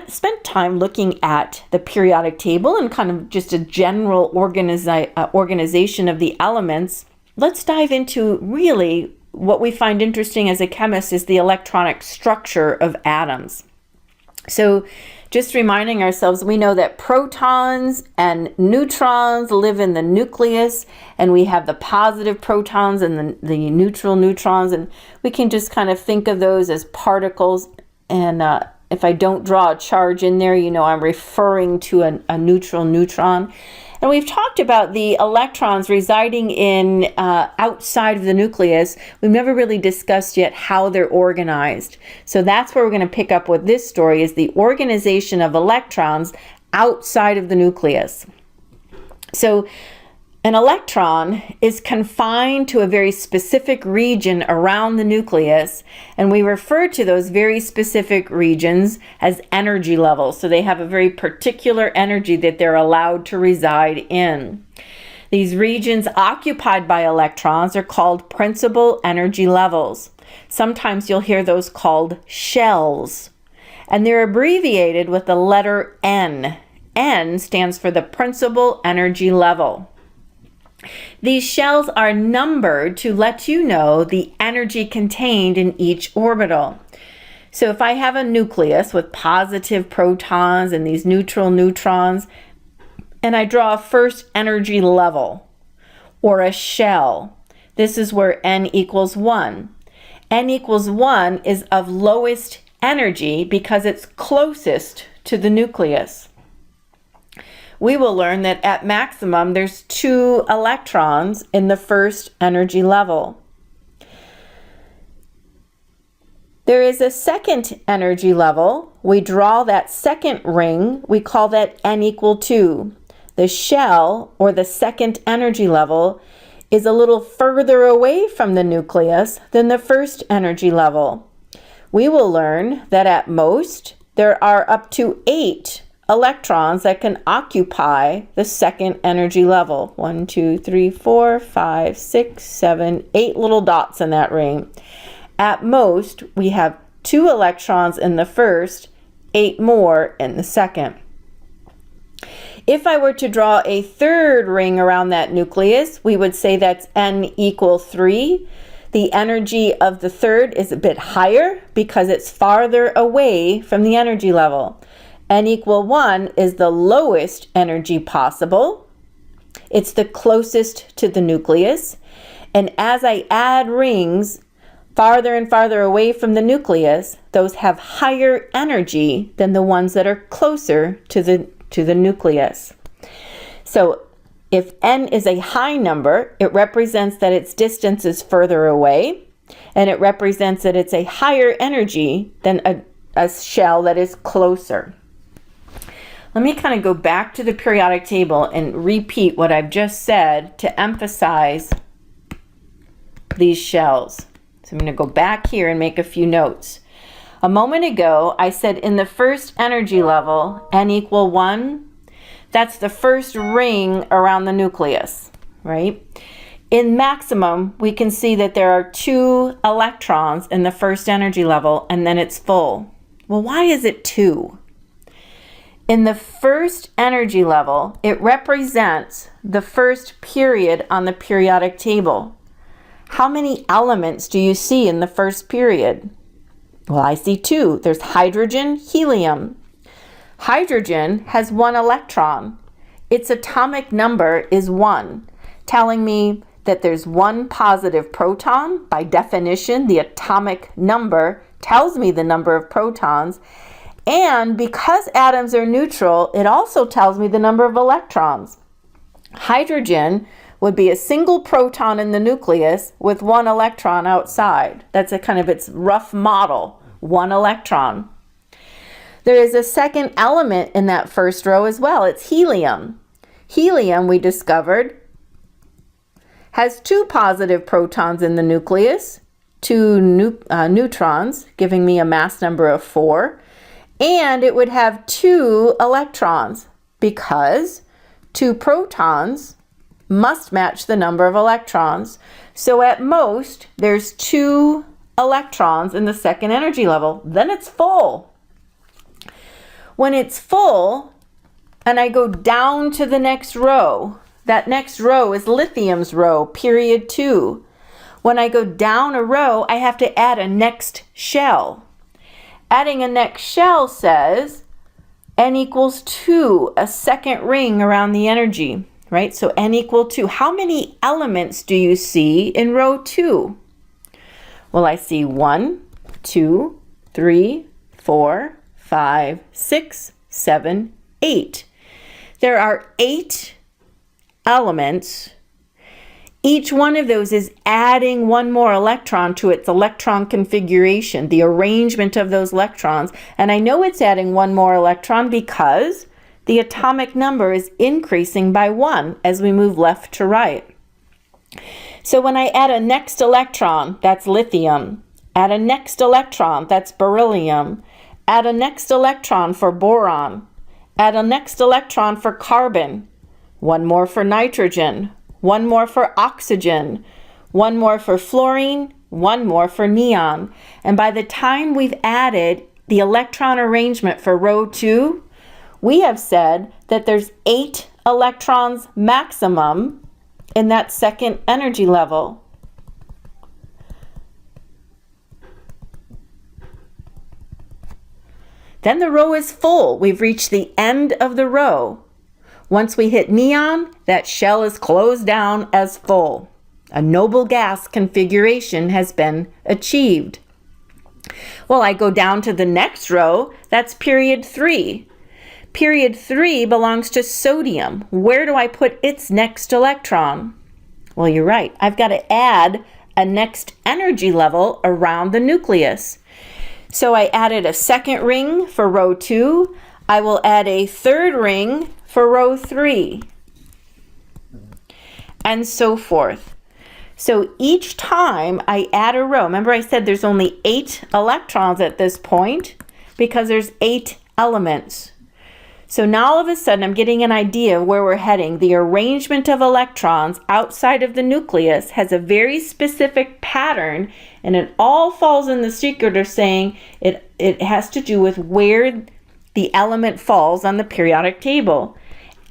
spent time looking at the periodic table and kind of just a general organization of the elements. Let's dive into really what we find interesting as a chemist is the electronic structure of atoms. So just reminding ourselves, we know that protons and neutrons live in the nucleus, and we have the positive protons and the neutral neutrons, and we can just kind of think of those as particles. And if I don't draw a charge in there, you know I'm referring to a neutral neutron. And we've talked about the electrons residing in outside of the nucleus. We've never really discussed yet how they're organized. So that's where we're going to pick up with this story, is the organization of electrons outside of the nucleus. So an electron is confined to a very specific region around the nucleus, and we refer to those very specific regions as energy levels. So they have a very particular energy that they're allowed to reside in. These regions occupied by electrons are called principal energy levels. Sometimes you'll hear those called shells, and they're abbreviated with the letter N. N stands for the principal energy level. These shells are numbered to let you know the energy contained in each orbital. So if I have a nucleus with positive protons and these neutral neutrons, and I draw a first energy level or a shell, this is where N equals 1. N equals 1 is of lowest energy because it's closest to the nucleus. We will learn that at maximum there's 2 electrons in the first energy level. There is a second energy level. We draw that second ring. We call that N equal 2. The shell, or the second energy level, is a little further away from the nucleus than the first energy level. We will learn that at most there are up to 8 electrons that can occupy the second energy level. 1, 2, 3, 4, 5, 6, 7, 8 little dots in that ring. At most, we have 2 electrons in the first, 8 more in the second. If I were to draw a third ring around that nucleus, we would say that's N equal 3. The energy of the third is a bit higher because it's farther away from the energy level. N equal 1 is the lowest energy possible. It's the closest to the nucleus. And as I add rings farther and farther away from the nucleus, those have higher energy than the ones that are closer to the nucleus. So if N is a high number, it represents that its distance is further away, and it represents that it's a higher energy than a shell that is closer. Let me kind of go back to the periodic table and repeat what I've just said to emphasize these shells. So I'm going to go back here and make a few notes. A moment ago, I said in the first energy level, N equal 1, that's the first ring around the nucleus, right? In maximum, we can see that there are 2 electrons in the first energy level, and then it's full. Well, why is it 2? In the first energy level, it represents the first period on the periodic table. How many elements do you see in the first period? Well, I see 2. There's hydrogen, helium. Hydrogen has 1 electron. Its atomic number is 1, telling me that there's 1 positive proton. By definition, the atomic number tells me the number of protons. And because atoms are neutral, it also tells me the number of electrons. Hydrogen would be a single proton in the nucleus with 1 electron outside. That's a kind of its rough model, 1 electron. There is a second element in that first row as well. It's helium. Helium, we discovered, has 2 positive protons in the nucleus, 2 neutrons, giving me a mass number of 4. And it would have 2 electrons because 2 protons must match the number of electrons. So at most, there's 2 electrons in the second energy level. Then it's full. When it's full and I go down to the next row, that next row is lithium's row, period 2. When I go down a row, I have to add a next shell. Adding a next shell says N equals 2, a second ring around the energy, right? So N equal 2. How many elements do you see in row 2? Well, I see 1, 2, 3, 4, 5, 6, 7, 8. There are 8 elements. Each one of those is adding one more electron to its electron configuration, the arrangement of those electrons. And I know it's adding one more electron because the atomic number is increasing by 1 as we move left to right. So when I add a next electron, that's lithium. Add a next electron, that's beryllium. Add a next electron for boron. Add a next electron for carbon. One more for nitrogen. One more for oxygen. One more for fluorine. One more for neon. And by the time we've added the electron arrangement for row 2, we have said that there's 8 electrons maximum in that second energy level. Then the row is full. We've reached the end of the row. Once we hit neon, that shell is closed down as full. A noble gas configuration has been achieved. Well, I go down to the next row. That's period 3. Period 3 belongs to sodium. Where do I put its next electron? Well, you're right. I've got to add a next energy level around the nucleus. So I added a second ring for row 2. I will add a third ring for row 3, and so forth. So each time I add a row, remember I said there's only 8 electrons at this point because there's 8 elements. So now all of a sudden I'm getting an idea of where we're heading. The arrangement of electrons outside of the nucleus has a very specific pattern, and it all falls in the secret of saying it has to do with where the element falls on the periodic table.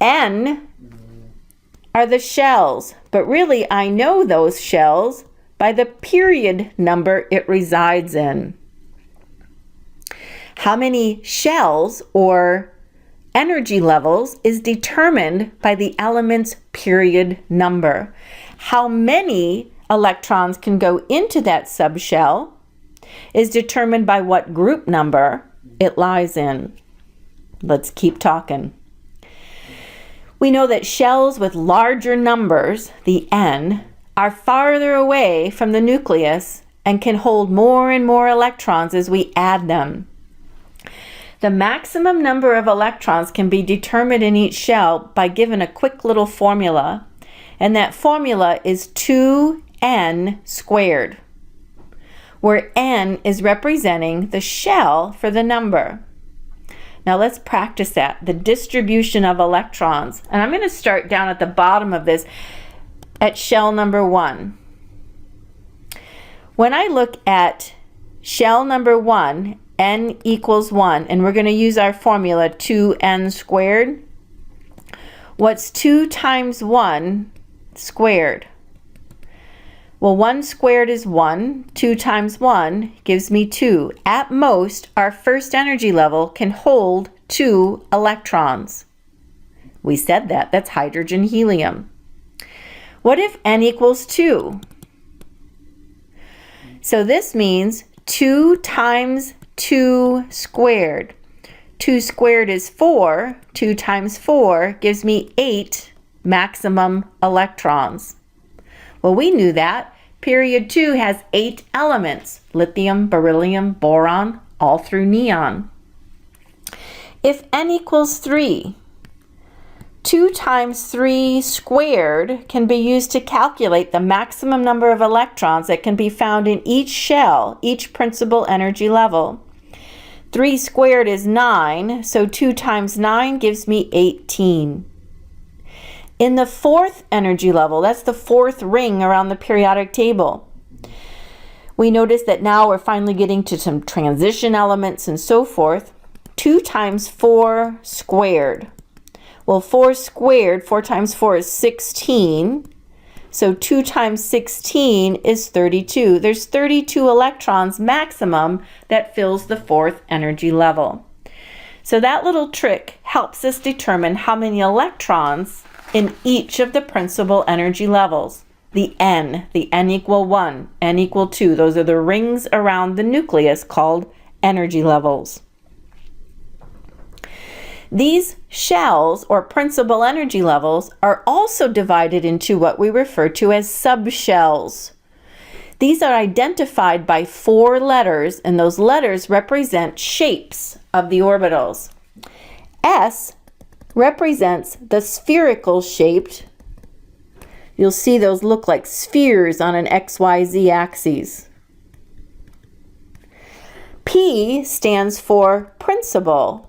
N are the shells, but really I know those shells by the period number it resides in. How many shells or energy levels is determined by the element's period number. How many electrons can go into that subshell is determined by what group number it lies in. Let's keep talking. We know that shells with larger numbers, the N, are farther away from the nucleus and can hold more and more electrons as we add them. The maximum number of electrons can be determined in each shell by given a quick little formula, and that formula is 2n squared, where n is representing the shell for the number. Now let's practice that, the distribution of electrons. And I'm going to start down at the bottom of this at shell number 1. When I look at shell number 1, n equals 1, and we're going to use our formula 2n squared. What's 2 times 1 squared? Well, 1 squared is 1. 2 times 1 gives me 2. At most, our first energy level can hold 2 electrons. We said that. That's hydrogen, helium. What if n equals 2? So this means 2 times 2 squared. 2 squared is 4. 2 times 4 gives me 8 maximum electrons. Well, we knew that. Period 2 has 8 elements, lithium, beryllium, boron, all through neon. If n equals 3, 2 times 3 squared can be used to calculate the maximum number of electrons that can be found in each shell, each principal energy level. 3 squared is 9, so 2 times 9 gives me 18. In the 4th energy level, that's the 4th ring around the periodic table, we notice that now we're finally getting to some transition elements and so forth. 2 times 4 squared. Well, 4 squared, 4 times 4 is 16. So 2 times 16 is 32. There's 32 electrons maximum that fills the 4th energy level. So that little trick helps us determine how many electrons in each of the principal energy levels. The N equal 1, N equal 2, those are the rings around the nucleus called energy levels. These shells, or principal energy levels, are also divided into what we refer to as subshells. These are identified by 4 letters, and those letters represent shapes of the orbitals. S represents the spherical shaped. You'll see those look like spheres on an XYZ axis. P stands for principal.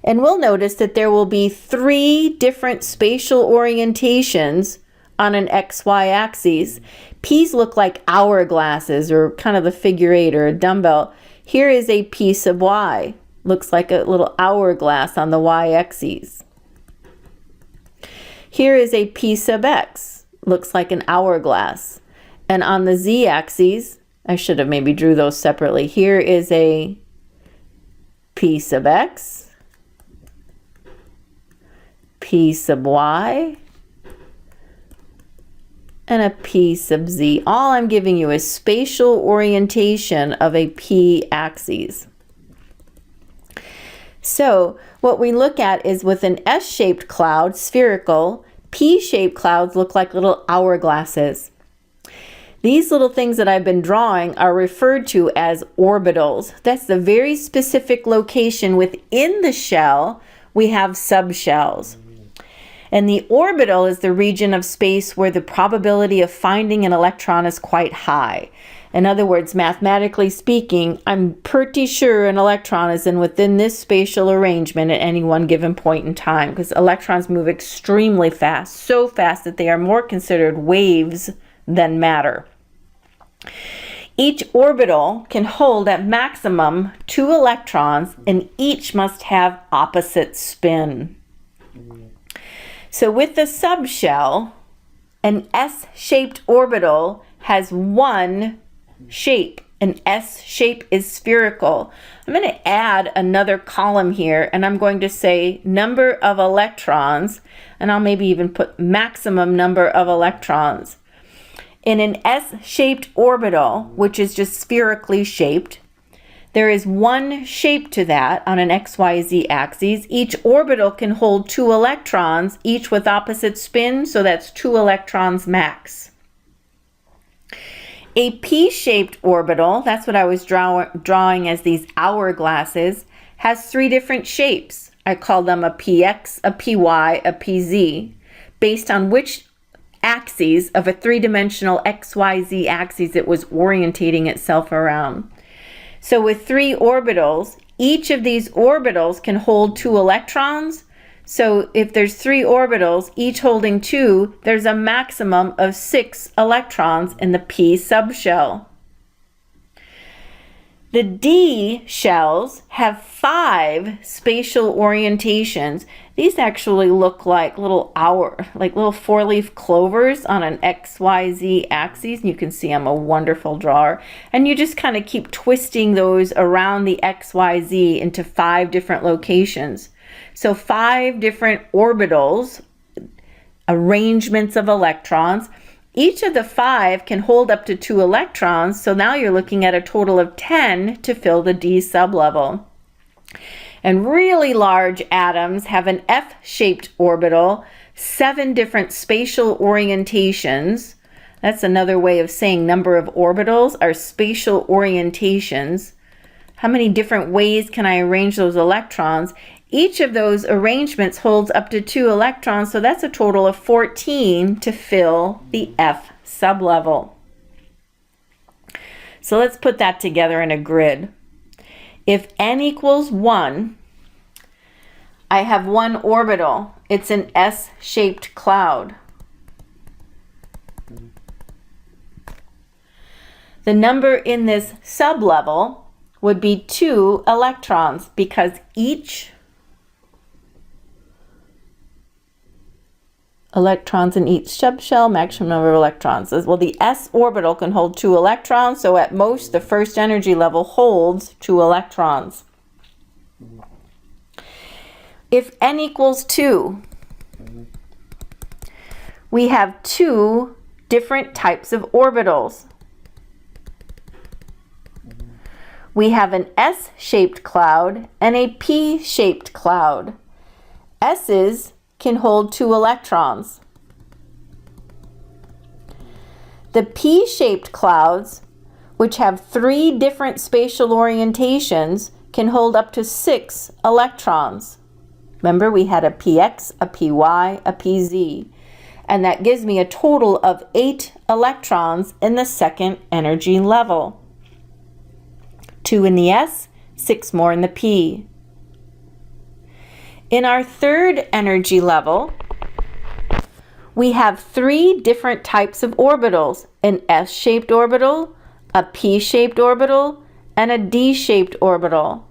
And we'll notice that there will be 3 different spatial orientations on an XY axis. P's look like hourglasses, or kind of the figure 8 or a dumbbell. Here is a piece of Y. Looks like a little hourglass on the Y axis. Here is a P sub X. Looks like an hourglass. And on the Z axis, I should have maybe drew those separately. Here is a P sub X. P sub Y, and a P sub Z. All I'm giving you is spatial orientation of a P axis. So what we look at is with an S-shaped cloud, spherical, P-shaped clouds look like little hourglasses. These little things that I've been drawing are referred to as orbitals. That's the very specific location within the shell. We have subshells. And the orbital is the region of space where the probability of finding an electron is quite high. In other words, mathematically speaking, I'm pretty sure an electron is within this spatial arrangement at any one given point in time, because electrons move extremely fast, so fast that they are more considered waves than matter. Each orbital can hold at maximum 2 electrons, and each must have opposite spin. So with the subshell, an S-shaped orbital has 1 shape. An S shape is spherical. I'm going to add another column here, and I'm going to say number of electrons, and I'll maybe even put maximum number of electrons. In an S-shaped orbital, which is just spherically shaped, there is 1 shape to that on an XYZ axis. Each orbital can hold 2 electrons, each with opposite spin, so that's 2 electrons max. A P-shaped orbital, that's what I was drawing as these hourglasses, has 3 different shapes. I call them a PX, a PY, a PZ, based on which axes of a 3-dimensional XYZ axis it was orientating itself around. So with 3 orbitals, each of these orbitals can hold 2 electrons. So if there's 3 orbitals, each holding 2, there's a maximum of 6 electrons in the P subshell. The D shells have 5 spatial orientations. These actually look like little 4-leaf clovers on an XYZ axis. You can see I'm a wonderful drawer. And you just kind of keep twisting those around the XYZ into 5 different locations. So 5 different orbitals, arrangements of electrons. Each of the 5 can hold up to 2 electrons, so now you're looking at a total of 10 to fill the D sublevel. And really large atoms have an F-shaped orbital, 7 different spatial orientations. That's another way of saying number of orbitals are spatial orientations. How many different ways can I arrange those electrons? Each of those arrangements holds up to 2 electrons, so that's a total of 14 to fill the F sublevel. So let's put that together in a grid. If n equals 1, I have 1 orbital. It's an S-shaped cloud. The number in this sublevel would be 2 electrons because each electrons in each subshell, maximum number of electrons. Well, the s orbital can hold 2 electrons, so at most the first energy level holds 2 electrons. If n equals 2, we have 2 different types of orbitals. We have an S-shaped cloud and a P-shaped cloud. S's can hold 2 electrons. The P-shaped clouds, which have 3 different spatial orientations, can hold up to 6 electrons. Remember, we had a px, a py, a pz, and that gives me a total of 8 electrons in the second energy level. 2 in the S, 6 more in the P. In our third energy level, we have 3 different types of orbitals: an S-shaped orbital, a P-shaped orbital, and a D-shaped orbital.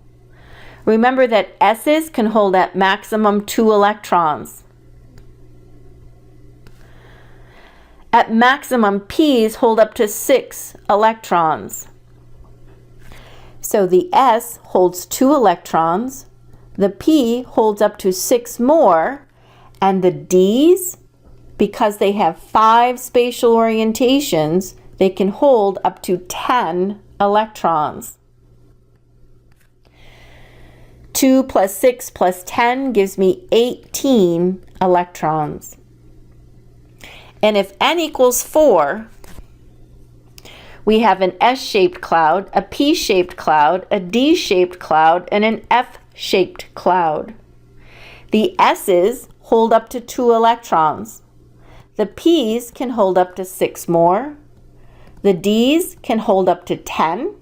Remember that S's can hold at maximum 2 electrons. At maximum, P's hold up to 6 electrons. So the S holds 2 electrons, the P holds up to 6 more, and the D's, because they have 5 spatial orientations, they can hold up to 10 electrons. 2 plus 6 plus 10 gives me 18 electrons. And if n equals 4, we have an S-shaped cloud, a P-shaped cloud, a D-shaped cloud, and an F-shaped cloud. The S's hold up to 2 electrons. The P's can hold up to 6 more. The D's can hold up to 10.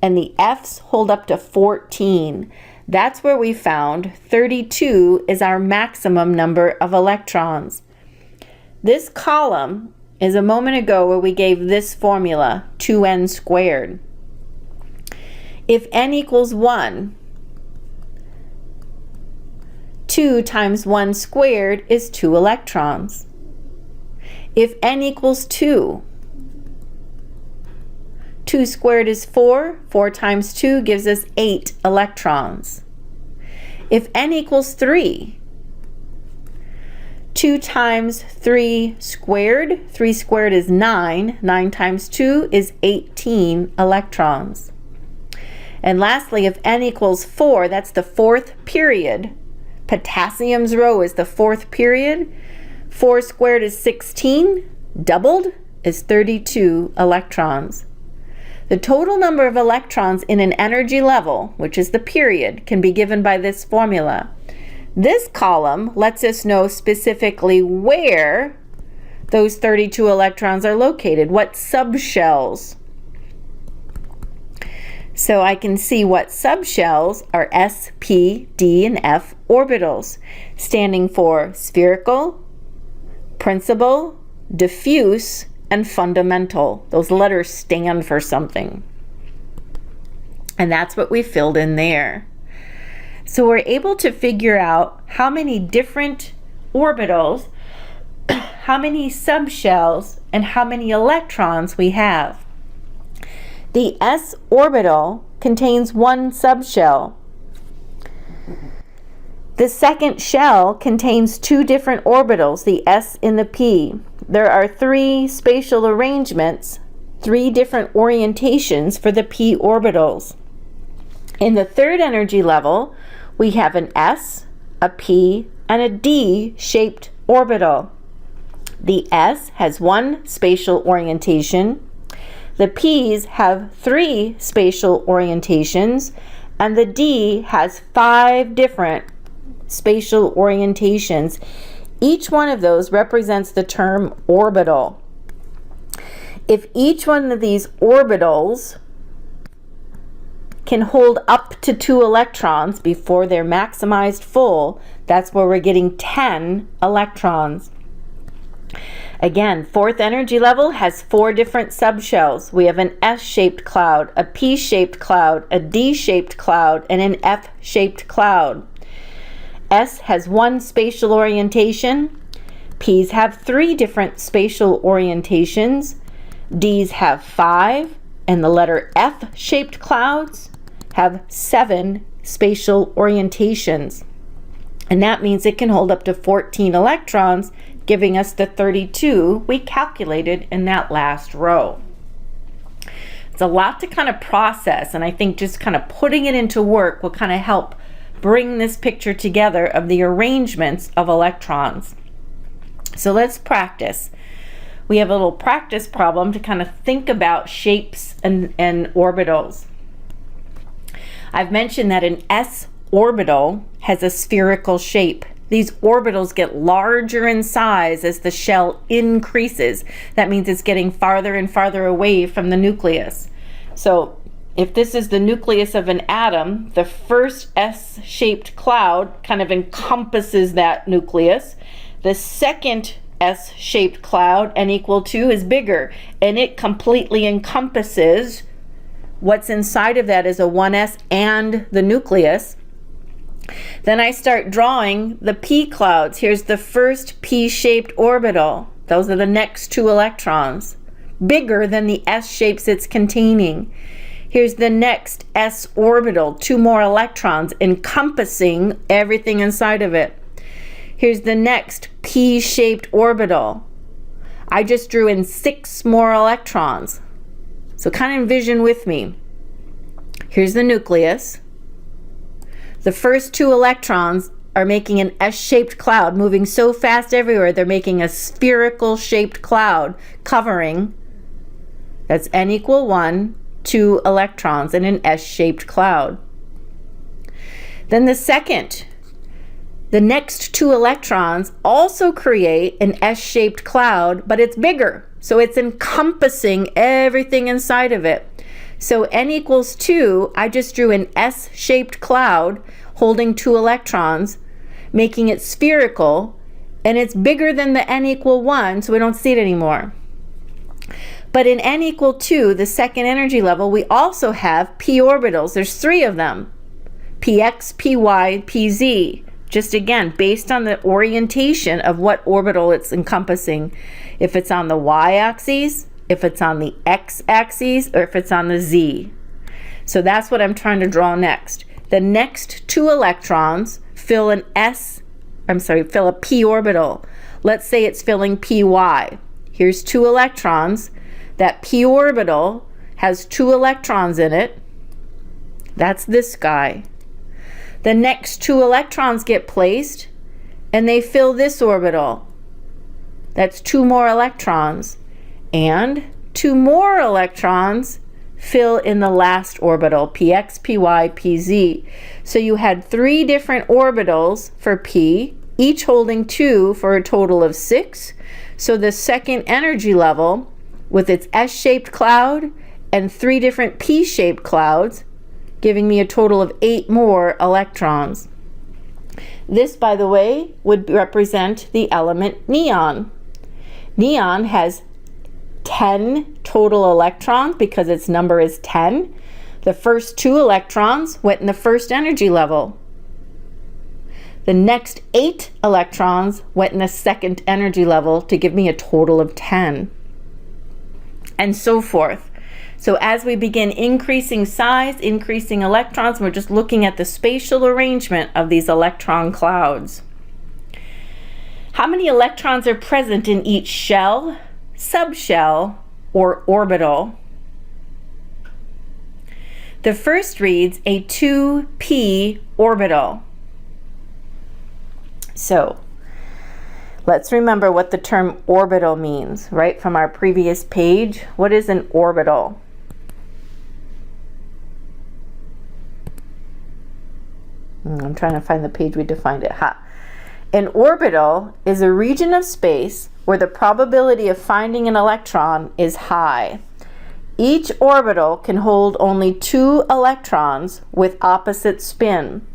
And the F's hold up to 14. That's where we found 32 is our maximum number of electrons. This column is a moment ago where we gave this formula, 2n squared. If n equals 1, 2 times 1 squared is 2 electrons. If n equals 2, 2 squared is 4. 4 times 2 gives us 8 electrons. If n equals 3, 2 times 3 squared, 3 squared is 9. 9 times 2 is 18 electrons. And lastly, if n equals 4, that's the 4th period. Potassium's row is the 4th period. 4 squared is 16. Doubled is 32 electrons. The total number of electrons in an energy level, which is the period, can be given by this formula. This column lets us know specifically where those 32 electrons are located, what subshells. So I can see what subshells are S, P, D, and F orbitals, standing for spherical, principal, diffuse, and fundamental. Those letters stand for something. And that's what we filled in there. So we're able to figure out how many different orbitals, how many subshells, and how many electrons we have. The s orbital contains 1 subshell. The second shell contains 2 different orbitals, the s and the p. There are 3 spatial arrangements, 3 different orientations for the p orbitals. In the third energy level, we have an S, a P, and a D-shaped orbital. The S has 1 spatial orientation, the P's have 3 spatial orientations, and the D has 5 different spatial orientations. Each one of those represents the term orbital. If each one of these orbitals can hold up to 2 electrons before they're maximized full, that's where we're getting 10 electrons. Again, fourth energy level has 4 different subshells. We have an S-shaped cloud, a P-shaped cloud, a D-shaped cloud, and an F-shaped cloud. S has 1 spatial orientation. P's have 3 different spatial orientations. D's have 5, and the letter F-shaped clouds have 7 spatial orientations. And that means it can hold up to 14 electrons, giving us the 32 we calculated in that last row. It's a lot to kind of process, and I think just kind of putting it into work will kind of help bring this picture together of the arrangements of electrons. So let's practice. We have a little practice problem to kind of think about shapes and orbitals. I've mentioned that an s orbital has a spherical shape. These orbitals get larger in size as the shell increases. That means it's getting farther and farther away from the nucleus. So if this is the nucleus of an atom, the first S-shaped cloud kind of encompasses that nucleus. The second S-shaped cloud, n equal 2, is bigger, and it completely encompasses what's inside of that is a 1s and the nucleus. Then I start drawing the p clouds. Here's the first p-shaped orbital. Those are the next 2 electrons, bigger than the s shapes it's containing. Here's the next s orbital, 2 more electrons encompassing everything inside of it. Here's the next p-shaped orbital. I just drew in 6 more electrons. So kind of envision with me. Here's the nucleus. The first 2 electrons are making an S-shaped cloud, moving so fast everywhere, they're making a spherical shaped cloud covering, that's n equal 1, 2 electrons in an S-shaped cloud. Then the next 2 electrons also create an S-shaped cloud, but it's bigger, so it's encompassing everything inside of it. So n equals 2, I just drew an S-shaped cloud holding 2 electrons, making it spherical, and it's bigger than the n equal 1, so we don't see it anymore. But in n equal 2, the second energy level, we also have p orbitals. There's 3 of them, px, py, pz. Just again, based on the orientation of what orbital it's encompassing. If it's on the y-axis, if it's on the x-axis, or if it's on the z. So that's what I'm trying to draw next. The next 2 electrons fill a p orbital. Let's say it's filling py. Here's 2 electrons. That p orbital has 2 electrons in it. That's this guy. The next 2 electrons get placed, and they fill this orbital. That's 2 more electrons. And 2 more electrons fill in the last orbital, px, py, pz. So you had 3 different orbitals for p, each holding 2 for a total of 6. So the second energy level, with its S-shaped cloud and 3 different P-shaped clouds, giving me a total of 8 more electrons. This, by the way, would represent the element neon. Neon has 10 total electrons because its number is 10. The first 2 electrons went in the first energy level. The next 8 electrons went in the second energy level to give me a total of 10. And so forth. So as we begin increasing size, increasing electrons, we're just looking at the spatial arrangement of these electron clouds. How many electrons are present in each shell, subshell, or orbital? The first reads a 2p orbital. So let's remember what the term orbital means, right, from our previous page. What is an orbital? I'm trying to find the page we defined it. An orbital is a region of space where the probability of finding an electron is high. Each orbital can hold only 2 electrons with opposite spin.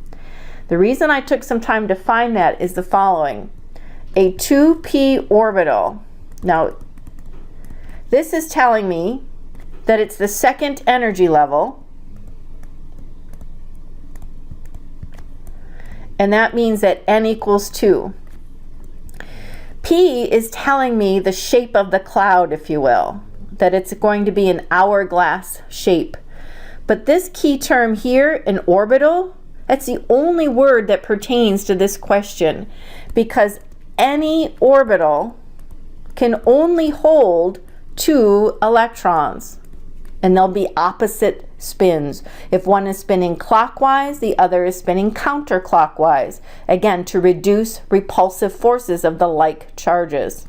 The reason I took some time to find that is the following. A 2p orbital Now, this is telling me that it's the second energy level, and that means that n equals 2. P is telling me the shape of the cloud, if you will, that it's going to be an hourglass shape. But this key term here, an orbital, that's the only word that pertains to this question, because any orbital can only hold 2 electrons, and they'll be opposite spins. If one is spinning clockwise, the other is spinning counterclockwise, again, to reduce repulsive forces of the like charges.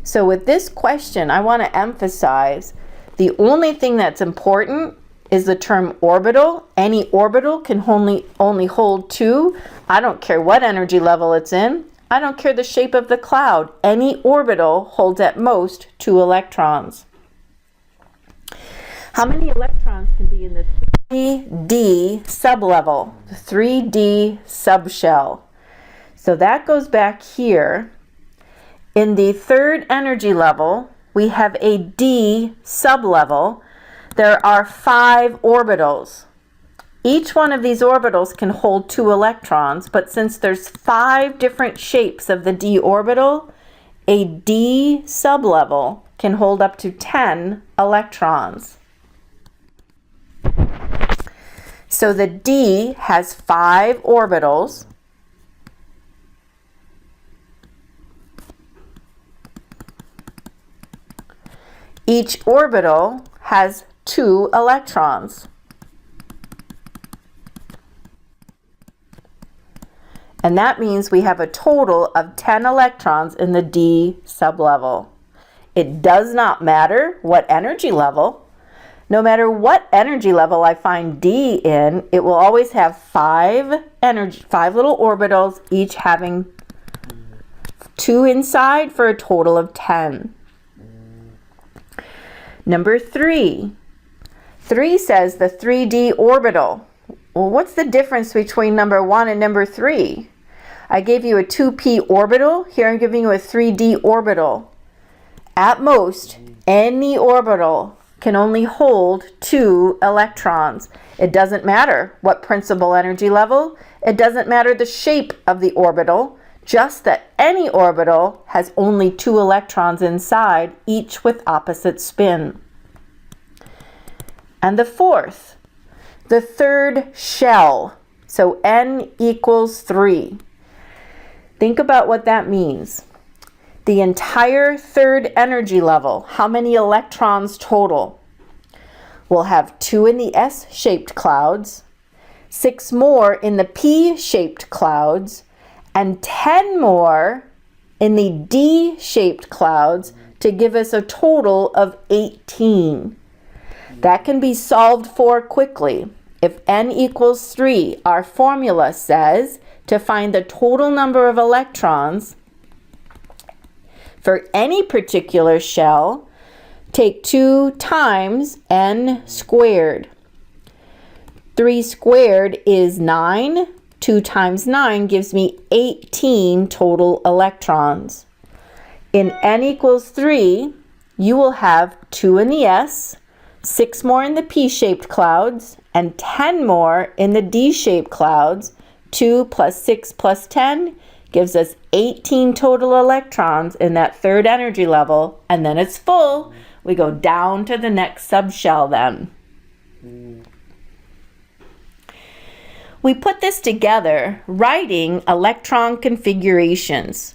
So with this question, I want to emphasize the only thing that's important is the term orbital. Any orbital can only hold 2. I don't care what energy level it's in. I don't care the shape of the cloud. Any orbital holds at most 2 electrons. How many electrons can be in the 3D sublevel, the 3D subshell? So that goes back here. In the third energy level, we have a D sublevel. There are 5 orbitals. Each one of these orbitals can hold 2 electrons, but since there's 5 different shapes of the d orbital, a d sublevel can hold up to 10 electrons. So the d has 5 orbitals. Each orbital has 2 electrons. And that means we have a total of 10 electrons in the d sublevel. It does not matter what energy level. No matter what energy level I find d in, it will always have 5 little orbitals, each having 2 inside for a total of 10. Number 3. 3 says the 3d orbital. Well, what's the difference between number 1 and number 3? I gave you a 2p orbital. Here I'm giving you a 3d orbital. At most, any orbital can only hold 2 electrons. It doesn't matter what principal energy level. It doesn't matter the shape of the orbital. Just that any orbital has only 2 electrons inside, each with opposite spin. And the fourth, the third shell. So n equals 3. Think about what that means. The entire third energy level, how many electrons total? We'll have 2 in the S-shaped clouds, 6 more in the P-shaped clouds, and 10 more in the D-shaped clouds to give us a total of 18. That can be solved for quickly. If n equals 3, our formula says to find the total number of electrons for any particular shell, take 2 times n squared. 3 squared is 9. 2 times 9 gives me 18 total electrons. In n equals 3, you will have 2 in the S, 6 more in the P-shaped clouds, and 10 more in the D-shaped clouds. 2 plus 6 plus 10 gives us 18 total electrons in that third energy level, and then it's full. We go down to the next subshell then. We put this together writing electron configurations.